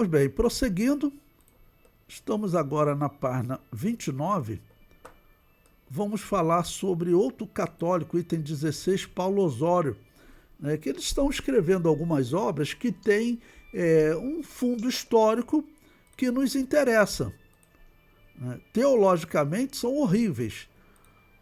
Pois bem, prosseguindo, estamos agora na página 29. Vamos falar sobre outro católico, item 16, Paulo Osório, né, que eles estão escrevendo algumas obras que têm um fundo histórico que nos interessa. Né? Teologicamente são horríveis,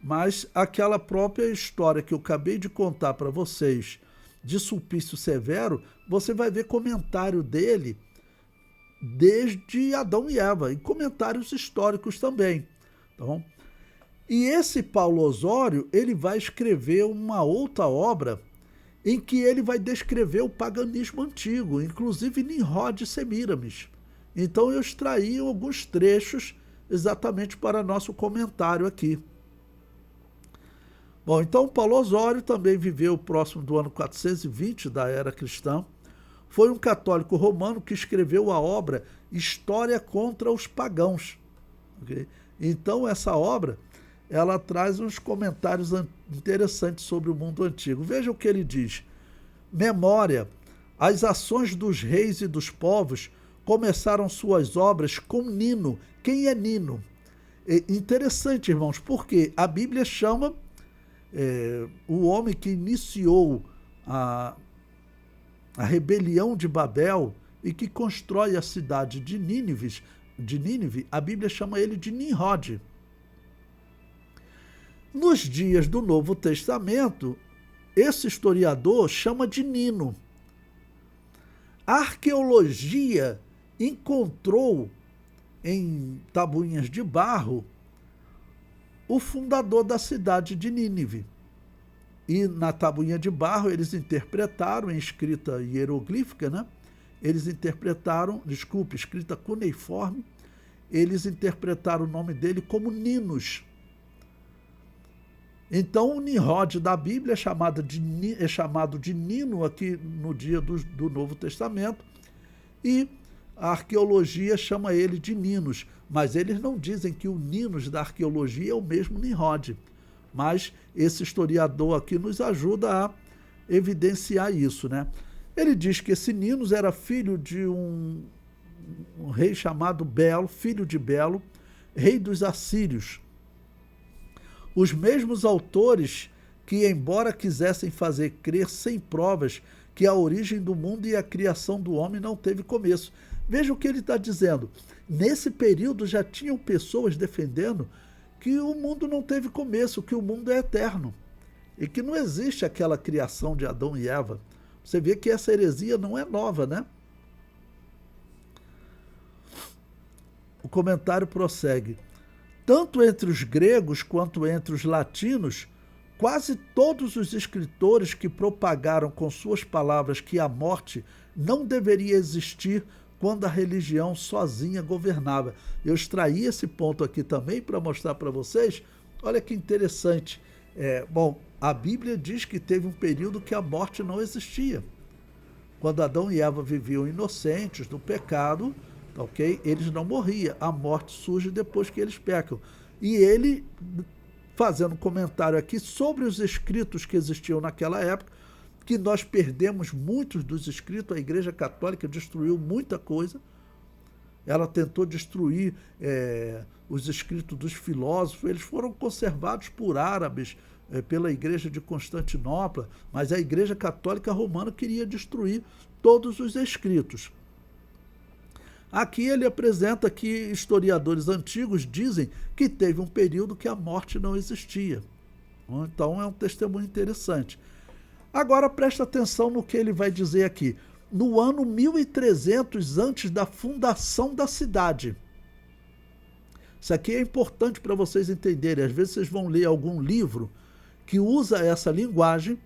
mas aquela própria história que eu acabei de contar para vocês de Sulpício Severo, você vai ver comentário dele desde Adão e Eva, e comentários históricos também. Tá bom? E esse Paulo Osório, ele vai escrever uma outra obra em que ele vai descrever o paganismo antigo, inclusive Nimrod e Semíramis. Então eu extraí alguns trechos exatamente para nosso comentário aqui. Bom, então Paulo Osório também viveu próximo do ano 420 da era cristã. Foi um católico romano que escreveu a obra História contra os Pagãos. Okay? Então essa obra, ela traz uns comentários interessantes sobre o mundo antigo. Veja o que ele diz. Memória. As ações dos reis e dos povos começaram suas obras com Nino. Quem é Nino? Interessante, irmãos, porque a Bíblia chama o homem que iniciou a rebelião de Babel e que constrói a cidade de Nínive, a Bíblia chama ele de Nimrod. Nos dias do Novo Testamento, esse historiador chama de Nino. A arqueologia encontrou em tabuinhas de barro o fundador da cidade de Nínive. E na tabuinha de barro eles interpretaram, em escrita hieroglífica, né? Eles interpretaram, escrita cuneiforme, eles interpretaram o nome dele como Ninos. Então o Nimrod da Bíblia é chamado de Nino aqui no dia do Novo Testamento, e a arqueologia chama ele de Ninos, mas eles não dizem que o Ninos da arqueologia é o mesmo Nimrod. Mas esse historiador aqui nos ajuda a evidenciar isso, né? Ele diz que esse Ninos era filho de um rei chamado Belo, filho de Belo, rei dos assírios. Os mesmos autores que, embora quisessem fazer crer sem provas que a origem do mundo e a criação do homem não teve começo. Veja o que ele está dizendo. Nesse período já tinham pessoas defendendo que o mundo não teve começo, que o mundo é eterno e que não existe aquela criação de Adão e Eva. Você vê que essa heresia não é nova, né? O comentário prossegue. Tanto entre os gregos quanto entre os latinos, quase todos os escritores que propagaram com suas palavras que a morte não deveria existir quando a religião sozinha governava. Eu extraí esse ponto aqui também para mostrar para vocês. Olha que interessante. Bom, a Bíblia diz que teve um período que a morte não existia. Quando Adão e Eva viviam inocentes do pecado, ok? Eles não morriam. A morte surge depois que eles pecam. E ele, fazendo um comentário aqui sobre os escritos que existiam naquela época, que nós perdemos muitos dos escritos, a Igreja Católica destruiu muita coisa, ela tentou destruir os escritos dos filósofos, eles foram conservados por árabes, pela Igreja de Constantinopla, mas a Igreja Católica Romana queria destruir todos os escritos. Aqui ele apresenta que historiadores antigos dizem que teve um período que a morte não existia. Então é um testemunho interessante. Agora presta atenção no que ele vai dizer aqui. No ano 1300, antes da fundação da cidade. Isso aqui é importante para vocês entenderem. Às vezes vocês vão ler algum livro que usa essa linguagem,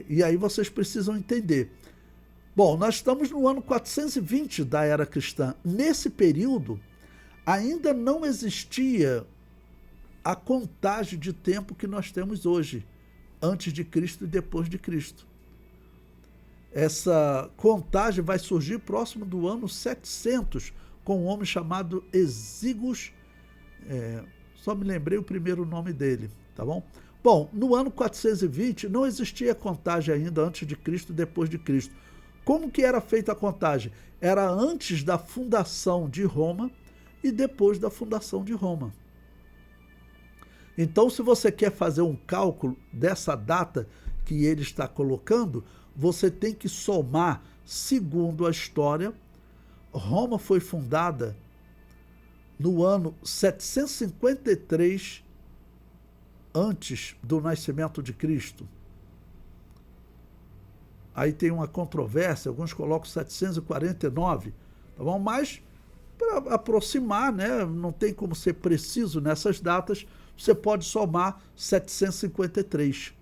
e aí vocês precisam entender. Bom, nós estamos no ano 420 da era cristã. Nesse período, ainda não existia a contagem de tempo que nós temos hoje, antes de Cristo e depois de Cristo. Essa contagem vai surgir próximo do ano 700, com um homem chamado Exíguos, só me lembrei o primeiro nome dele, tá bom? Bom, no ano 420 não existia contagem ainda antes de Cristo e depois de Cristo. Como que era feita a contagem? Era antes da fundação de Roma e depois da fundação de Roma. Então, se você quer fazer um cálculo dessa data que ele está colocando, você tem que somar, segundo a história, Roma foi fundada no ano 753 antes do nascimento de Cristo. Aí tem uma controvérsia, alguns colocam 749, tá bom? Mas, para aproximar, né, não tem como ser preciso nessas datas, você pode somar 753.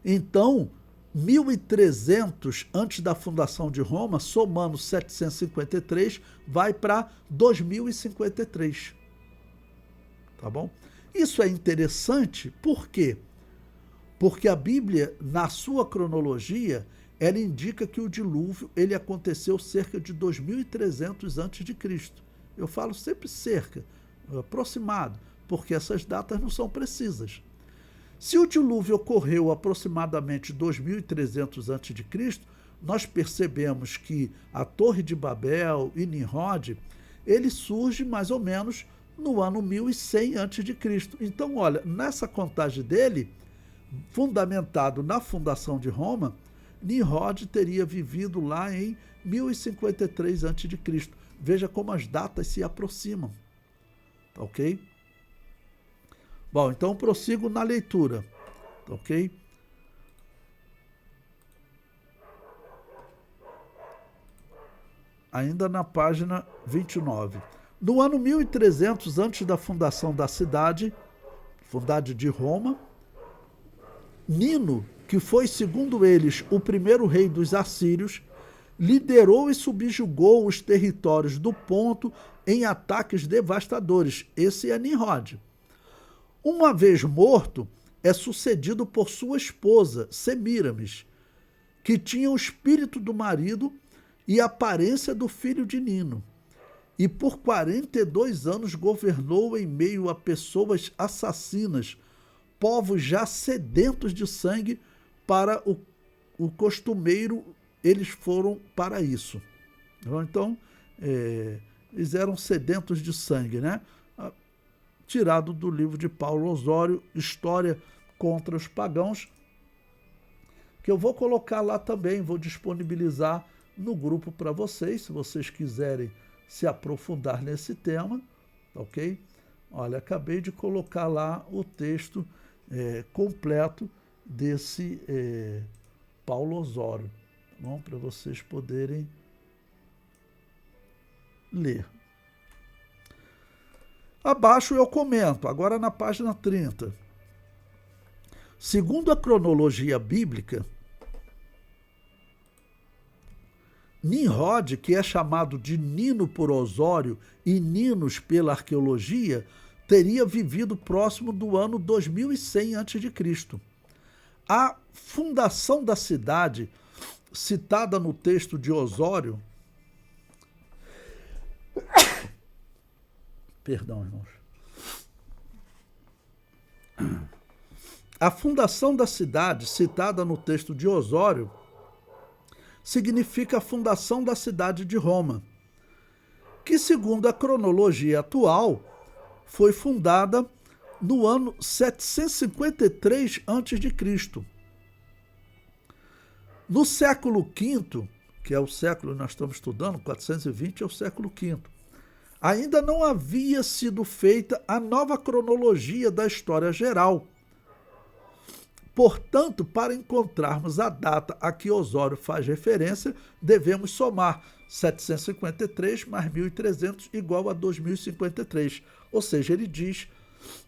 Então, 1300 antes da fundação de Roma, somando 753, vai para 2053. Tá bom? Isso é interessante, por quê? Porque a Bíblia, na sua cronologia, ela indica que o dilúvio ele aconteceu cerca de 2300 antes de Cristo. Eu falo sempre cerca, aproximado, porque essas datas não são precisas. Se o dilúvio ocorreu aproximadamente 2300 a.C., nós percebemos que a Torre de Babel e Nimrod, ele surge mais ou menos no ano 1100 a.C. Então, olha, nessa contagem dele, fundamentado na fundação de Roma, Nimrod teria vivido lá em 1053 a.C. Veja como as datas se aproximam. Tá ok? Bom, então prossigo na leitura, ok? Ainda na página 29. No ano 1300, antes da fundação da cidade de Roma, Nino, que foi, segundo eles, o primeiro rei dos assírios, liderou e subjugou os territórios do Ponto em ataques devastadores. Esse é Nimrod. Uma vez morto, é sucedido por sua esposa, Semíramis, que tinha o espírito do marido e a aparência do filho de Nino. E por 42 anos governou em meio a pessoas assassinas, povos já sedentos de sangue. Para o costumeiro, eles foram para isso. Então, eles eram sedentos de sangue, né? Tirado do livro de Paulo Osório, História contra os Pagãos, que eu vou colocar lá também, vou disponibilizar no grupo para vocês, se vocês quiserem se aprofundar nesse tema, ok? Olha, acabei de colocar lá o texto completo desse Paulo Osório, tá bom? Para vocês poderem ler. Abaixo eu comento, agora na página 30. Segundo a cronologia bíblica, Nimrod, que é chamado de Nino por Osório e Ninos pela arqueologia, teria vivido próximo do ano 2100 a.C. A fundação da cidade, citada no texto de Osório, perdão, irmãos. A fundação da cidade, citada no texto de Osório, significa a fundação da cidade de Roma, que, segundo a cronologia atual, foi fundada no ano 753 a.C. No século V, que é o século que nós estamos estudando, 420 é o século V, ainda não havia sido feita a nova cronologia da história geral. Portanto, para encontrarmos a data a que Osório faz referência, devemos somar 753 mais 1300 igual a 2053. Ou seja, ele diz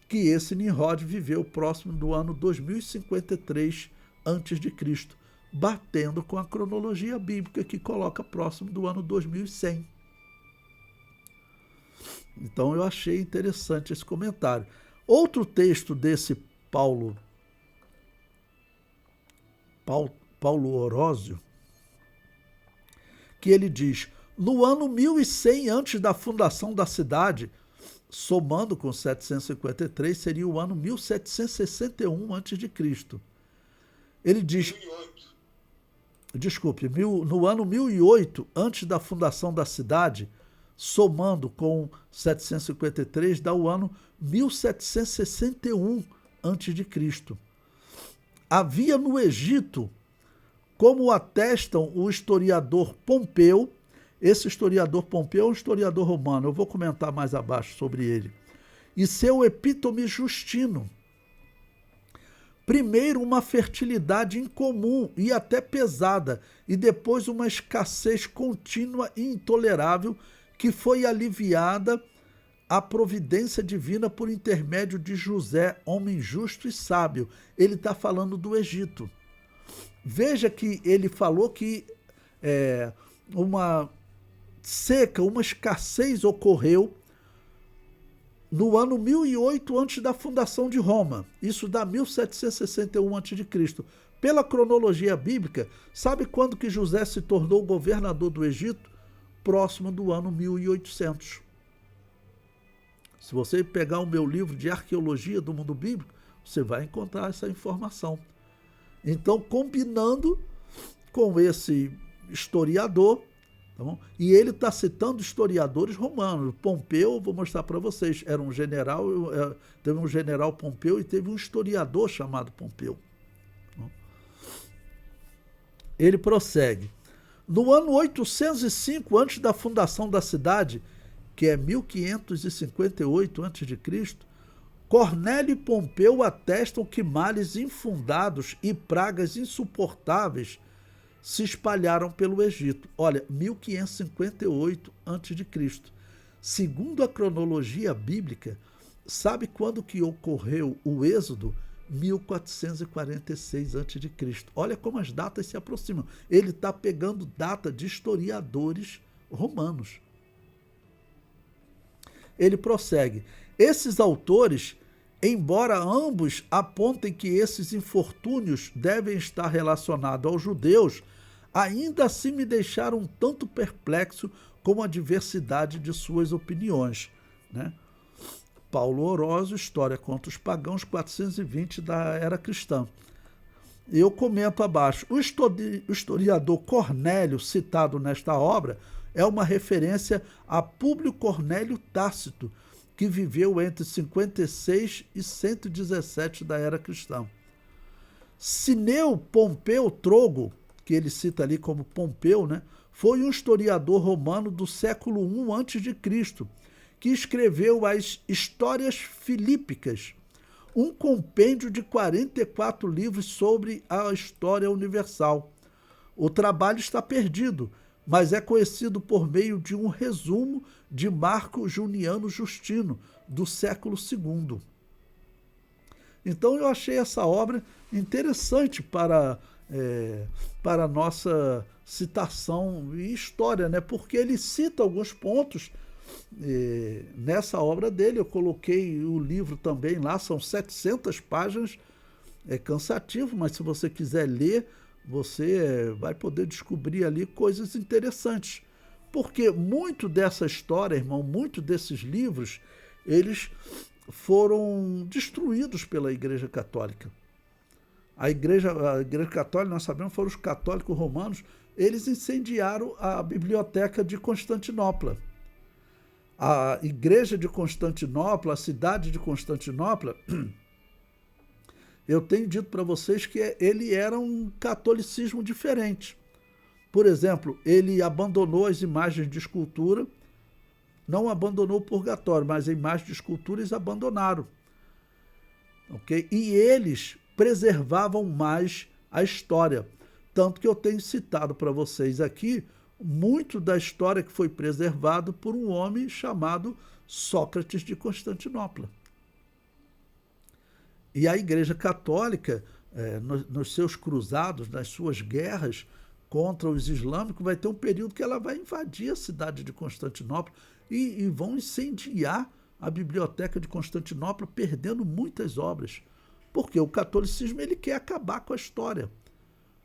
que esse Nimrod viveu próximo do ano 2053 a.C., batendo com a cronologia bíblica que coloca próximo do ano 2100. Então eu achei interessante esse comentário. Outro texto desse Paulo Orósio, que ele diz: no ano 1100 antes da fundação da cidade, somando com 753, seria o ano 1761 a.C. Ele diz... desculpe, no ano 1008, antes da fundação da cidade, somando com 753, dá o ano 1761 a.C. Havia no Egito, como atestam o historiador Pompeu, esse historiador Pompeu é um historiador romano, eu vou comentar mais abaixo sobre ele, e seu epítome Justino. Primeiro, uma fertilidade incomum e até pesada, e depois uma escassez contínua e intolerável que foi aliviada à providência divina por intermédio de José, homem justo e sábio. Ele está falando do Egito. Veja que ele falou que uma seca, uma escassez ocorreu no ano 1008, antes da fundação de Roma. Isso dá 1761 a.C. Pela cronologia bíblica, sabe quando que José se tornou governador do Egito? Próximo do ano 1800. Se você pegar o meu livro de arqueologia do mundo bíblico, você vai encontrar essa informação. Então, combinando com esse historiador, tá bom? E ele está citando historiadores romanos. Pompeu, vou mostrar para vocês, era um general, teve um general Pompeu e teve um historiador chamado Pompeu. Ele prossegue. No ano 805, antes da fundação da cidade, que é 1558 a.C., Cornélio e Pompeu atestam que males infundados e pragas insuportáveis se espalharam pelo Egito. Olha, 1558 a.C. Segundo a cronologia bíblica, sabe quando que ocorreu o êxodo? 1446 a.C. Olha como as datas se aproximam. Ele está pegando data de historiadores romanos. Ele prossegue. Esses autores, embora ambos apontem que esses infortúnios devem estar relacionados aos judeus, ainda assim me deixaram um tanto perplexo com a diversidade de suas opiniões, né? Paulo Orosio, História contra os Pagãos, 420 da Era Cristã. Eu comento abaixo. O historiador Cornélio, citado nesta obra, é uma referência a Públio Cornélio Tácito, que viveu entre 56 e 117 da Era Cristã. Cineu Pompeu Trogo, que ele cita ali como Pompeu, né, foi um historiador romano do século I a.C., que escreveu as Histórias Filípicas, um compêndio de 44 livros sobre a história universal. O trabalho está perdido, mas é conhecido por meio de um resumo de Marco Juniano Justino, do século II. Então eu achei essa obra interessante para a nossa citação e história, né? Porque ele cita alguns pontos nessa obra dele. Eu coloquei o livro também lá, são 700 páginas, é cansativo, mas se você quiser ler, você vai poder descobrir ali coisas interessantes. Porque muito dessa história, irmão, muito desses livros, eles foram destruídos pela Igreja Católica. A Igreja Católica, nós sabemos, foram os católicos romanos, eles incendiaram a Biblioteca de Constantinopla. A Igreja de Constantinopla, a cidade de Constantinopla, eu tenho dito para vocês que ele era um catolicismo diferente. Por exemplo, ele abandonou as imagens de escultura, não abandonou o purgatório, mas as imagens de escultura eles abandonaram. Okay? E eles preservavam mais a história. Tanto que eu tenho citado para vocês aqui muito da história que foi preservado por um homem chamado Sócrates de Constantinopla. E a Igreja Católica, nos seus cruzados, nas suas guerras contra os islâmicos, vai ter um período que ela vai invadir a cidade de Constantinopla e vão incendiar a Biblioteca de Constantinopla, perdendo muitas obras. Porque o catolicismo ele quer acabar com a história.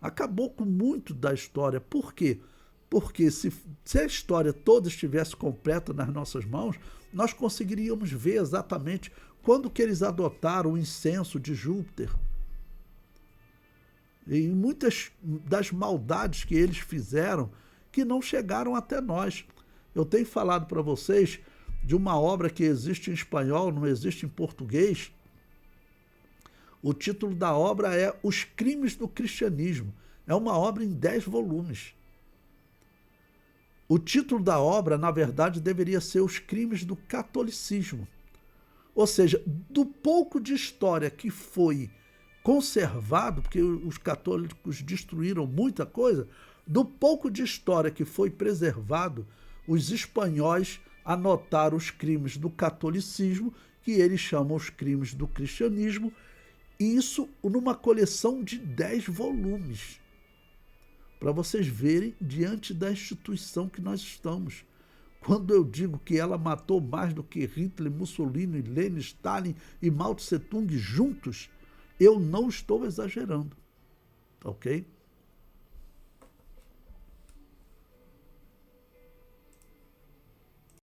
Acabou com muito da história. Por quê? Porque se a história toda estivesse completa nas nossas mãos, nós conseguiríamos ver exatamente quando que eles adotaram o incenso de Júpiter. e muitas das maldades que eles fizeram que não chegaram até nós. Eu tenho falado para vocês de uma obra que existe em espanhol, não existe em português. O título da obra é Os Crimes do Cristianismo. É uma obra em 10 volumes. O título da obra, na verdade, deveria ser Os Crimes do Catolicismo. Ou seja, do pouco de história que foi conservado, porque os católicos destruíram muita coisa, do pouco de história que foi preservado, os espanhóis anotaram os crimes do catolicismo, que eles chamam os crimes do cristianismo, e isso numa coleção de 10 volumes. Para vocês verem diante da instituição que nós estamos. Quando eu digo que ela matou mais do que Hitler, Mussolini, Lenin, Stalin e Mao Tse Tung juntos, eu não estou exagerando, ok?